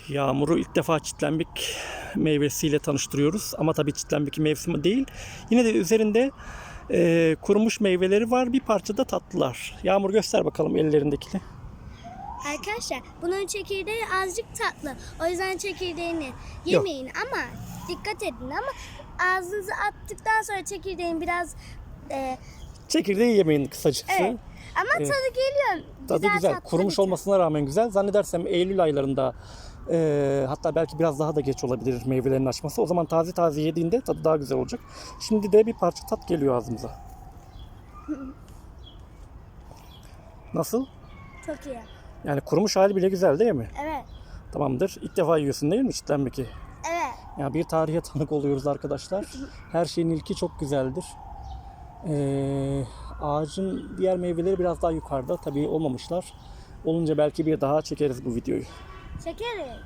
Yağmur'u ilk defa çitlembik meyvesiyle tanıştırıyoruz. Ama tabii çitlembik mevsimi değil. Yine de üzerinde kurumuş meyveleri var. Bir parça da tatlılar. Yağmur göster bakalım ellerindekini. Arkadaşlar bunun çekirdeği azıcık tatlı. O yüzden çekirdeğini yemeyin ama dikkat edin ama ağzınıza attıktan sonra çekirdeğin biraz Çekirdeği yemeyin kısacası. evet. Ama tadı geliyor. Tadı güzel. Tatlı Kurumuş bir tat. olmasına rağmen güzel. Zannedersem Eylül aylarında hatta belki biraz daha da geç olabilir meyvelerin açması. O zaman taze taze yediğinde tadı daha güzel olacak. Şimdi de bir parça tat geliyor ağzımıza. Nasıl? Çok iyi. Yani kurumuş hali bile güzel değil mi? Evet. Tamamdır. İlk defa yiyorsun değil mi çitlembiki? Evet. Yani bir tarihe tanık oluyoruz arkadaşlar. Her şeyin ilki çok güzeldir. Ağacın diğer meyveleri biraz daha yukarıda. Tabii olmamışlar. Olunca belki bir daha çekeriz bu videoyu. Çekeriz.